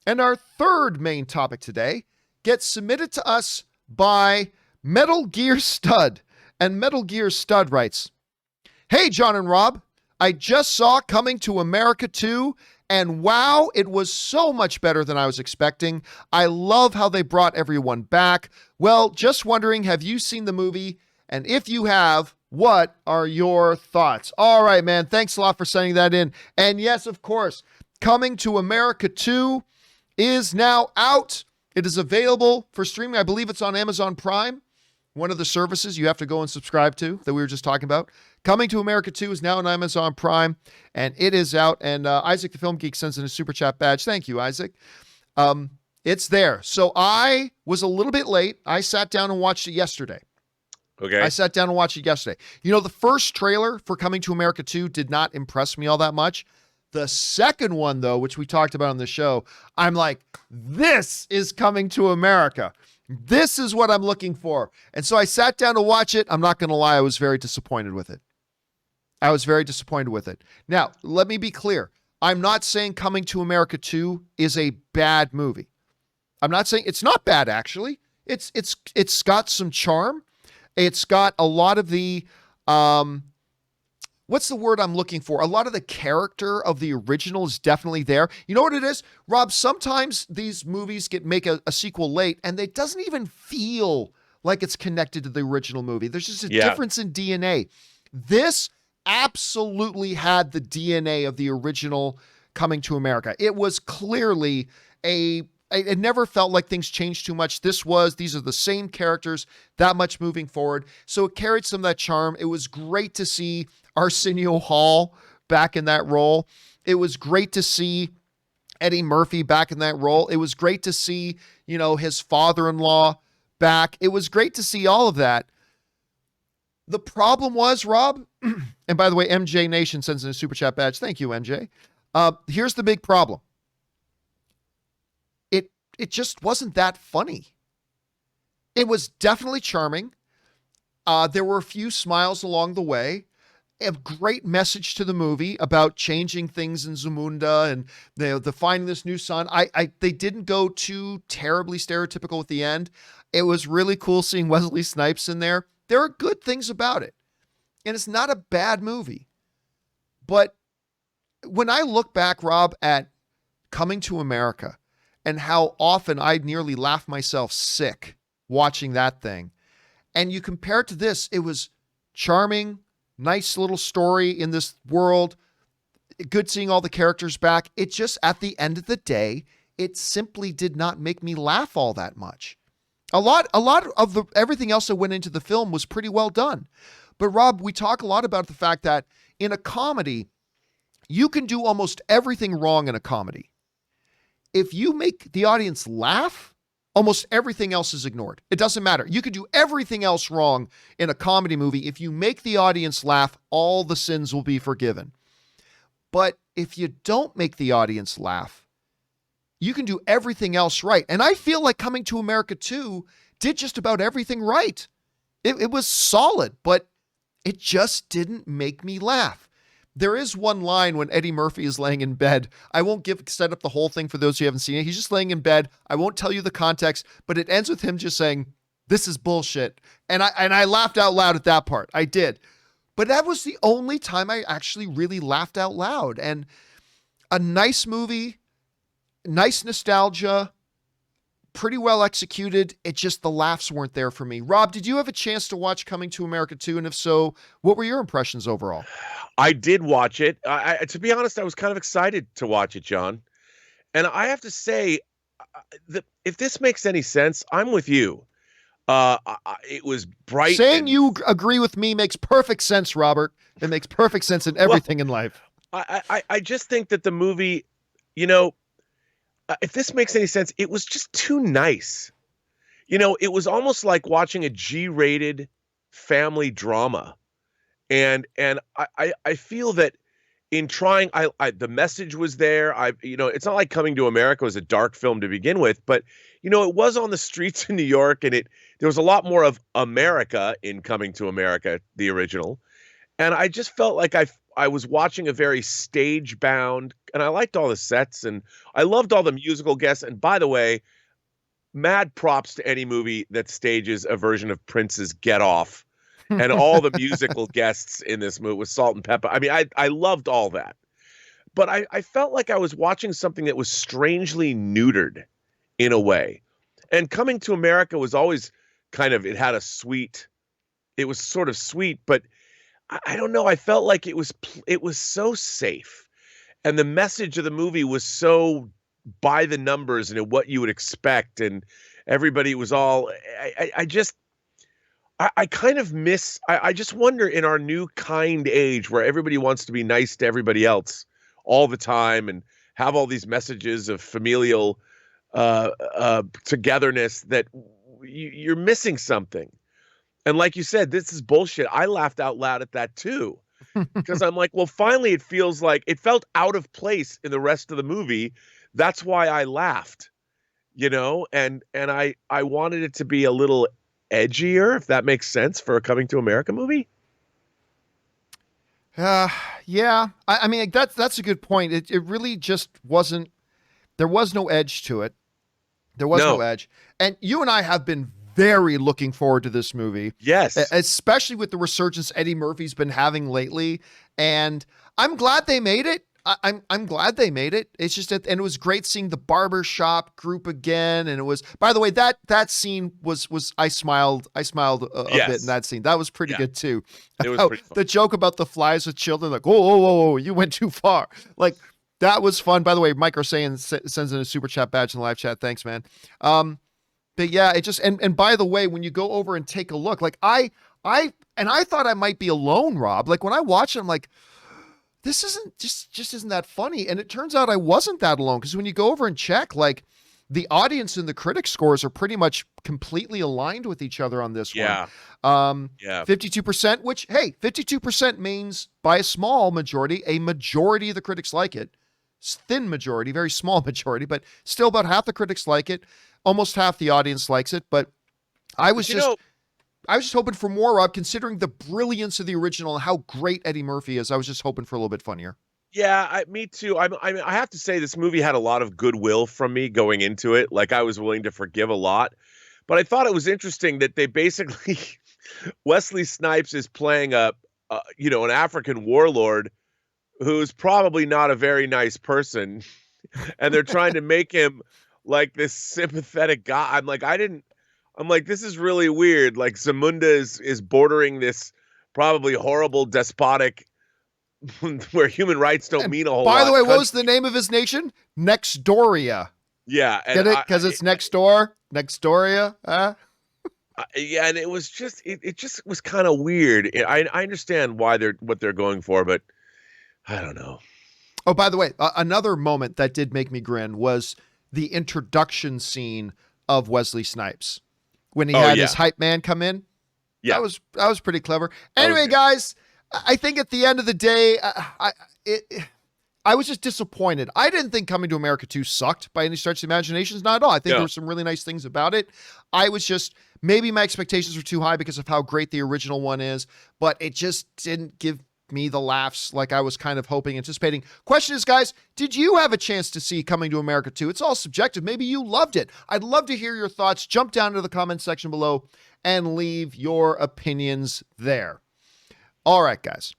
And our third main topic today gets submitted to us by MetalGearStud. And MetalGearStud writes, "Hey, John and Rob, I just saw Coming to America 2, and wow, it was so much better than I was expecting. I love how they brought everyone back. Well, just wondering, have you seen the movie? And if you have, what are your thoughts?" All right, man. Thanks a lot for sending that in. And yes, of course, Coming to America 2 is now out. It is available for streaming. I believe it's on Amazon Prime, one of the services you have to go and subscribe to that we were just talking about. Coming to America 2 is now on Amazon Prime, and it is out. And Isaac the Film Geek sends in a super chat badge. Thank you, Isaac. It's there. So I was a little bit late. I sat down and watched it yesterday. Okay. I sat down and watched it yesterday. You know, the first trailer for Coming to America 2 did not impress me all that much. The second one, though, which we talked about on the show, I'm like, this is Coming to America. This is what I'm looking for. And so I sat down to watch it. I'm not going to lie, I was very disappointed with it. Now, let me be clear. I'm not saying Coming to America 2 is a bad movie. I'm not saying it's not bad, actually. It's got some charm. It's got a lot of the, what's the word I'm looking for? A lot of the character of the original is definitely there. You know what it is? Rob, sometimes these movies make a sequel late and it doesn't even feel like it's connected to the original movie. There's just a difference in DNA. This absolutely had the DNA of the original Coming to America. It was clearly it never felt like things changed too much. These are the same characters that much moving forward. So it carried some of that charm. It was great to see Arsenio Hall back in that role. It was great to see Eddie Murphy back in that role. It was great to see, his father-in-law back. It was great to see all of that. The problem was, Rob, and by the way, MJ Nation sends in a super chat badge. Thank you, MJ. Here's the big problem. It just wasn't that funny. It was definitely charming. There were a few smiles along the way. A great message to the movie about changing things in Zamunda and the finding this new son. They didn't go too terribly stereotypical at the end. It was really cool seeing Wesley Snipes in there. There are good things about it. And it's not a bad movie. But when I look back, Rob, at Coming to America, and how often I nearly laughed myself sick watching that thing. And you compare it to this, it was charming, nice little story in this world, good seeing all the characters back. It just, at the end of the day, it simply did not make me laugh all that much. A lot of everything else that went into the film was pretty well done. But Rob, we talk a lot about the fact that in a comedy, you can do almost everything wrong in a comedy. If you make the audience laugh, almost everything else is ignored. It doesn't matter. You can do everything else wrong in a comedy movie. If you make the audience laugh, all the sins will be forgiven. But if you don't make the audience laugh, you can do everything else right. And I feel like Coming to America 2 did just about everything right. It was solid, but it just didn't make me laugh. There is one line when Eddie Murphy is laying in bed. I won't set up the whole thing for those who haven't seen it. He's just laying in bed. I won't tell you the context, but it ends with him just saying, "This is bullshit." And I laughed out loud at that part. I did. But that was the only time I actually really laughed out loud. And a nice movie, nice nostalgia, pretty well executed. It just, the laughs weren't there for me. Rob, did you have a chance to watch Coming to America 2? And if so, what were your impressions overall? I did watch it. To be honest, I was kind of excited to watch it, John. And I have to say that if this makes any sense, I'm with you. It was bright. Saying you agree with me makes perfect sense, Robert. It makes perfect sense in everything in life. I just think that the movie, if this makes any sense, it was just too nice. It was almost like watching a G-rated family drama. And I feel that in trying, the message was there. It's not like Coming to America was a dark film to begin with, but it was on the streets in New York, and there was a lot more of America in Coming to America, the original. And I just felt like I was watching a very stage bound, and I liked all the sets, and I loved all the musical guests. And by the way, mad props to any movie that stages a version of Prince's Get Off, and all the musical guests in this movie with Salt and Pepper. I mean, I loved all that. But I felt like I was watching something that was strangely neutered in a way. And Coming to America was always kind of, it had a sweet, it was sort of sweet, but I don't know. I felt like it was so safe. And the message of the movie was so by the numbers and what you would expect. And everybody was all, I kind of miss, I just wonder in our new kind age where everybody wants to be nice to everybody else all the time and have all these messages of familial togetherness, that you're missing something. And like you said, this is bullshit. I laughed out loud at that too, because I'm like, well, finally it feels like it felt out of place in the rest of the movie. That's why I laughed, and I wanted it to be a little edgier, if that makes sense, for a Coming to America movie. Yeah. I mean, that's a good point. It really just wasn't, there was no edge to it. There was no edge. And you and I have been very looking forward to this movie. Yes. Especially with the resurgence Eddie Murphy's been having lately. And I'm glad they made it. I'm glad they made it. It's just that, and it was great seeing the barbershop group again. And it was, by the way, that scene was I smiled a bit in that scene. That was pretty good too. It was pretty fun. The joke about the flies with children, like, whoa, you went too far. Like, that was fun. By the way, Mike Arsayan sends in a super chat badge in the live chat. Thanks, man. But yeah, it just, and by the way, when you go over and take a look, like I thought I might be alone, Rob. Like when I watch it, I'm like, this isn't just isn't that funny. And it turns out I wasn't that alone, because when you go over and check, like the audience and the critic scores are pretty much completely aligned with each other on this one. 52%, which, hey, 52% means by a small majority, a majority of the critics like it. Thin majority, very small majority, but still about half the critics like it. Almost half the audience likes it, but I was just hoping for more, Rob, considering the brilliance of the original and how great Eddie Murphy is. I was just hoping for a little bit funnier. Yeah, me too. I have to say this movie had a lot of goodwill from me going into it. Like I was willing to forgive a lot, but I thought it was interesting that they basically Wesley Snipes is playing an African warlord who's probably not a very nice person, and they're trying to make him like this sympathetic guy. I'm like, this is really weird. Like Zamunda is bordering this probably horrible despotic where human rights don't mean a whole lot. By the way, what was the name of his nation? Nextdoria. Yeah. Get it? Because it's next door? Nextdoria? Yeah, and it was just, it just was kind of weird. I understand what they're going for, but I don't know. Oh, by the way, another moment that did make me grin was the introduction scene of Wesley Snipes when he had his hype man come in. Yeah, that was pretty clever. Anyway, guys, I think at the end of the day, I was just disappointed. I didn't think Coming to America 2 sucked by any stretch of the imagination. Not at all. I think there were some really nice things about it. I was just, maybe my expectations were too high because of how great the original one is, but it just didn't give me the laughs like I was kind of hoping, anticipating. Question is, guys, did you have a chance to see Coming to America 2? It's all subjective. Maybe you loved it. I'd love to hear your thoughts. Jump down to the comment section below and leave your opinions there. All right, guys.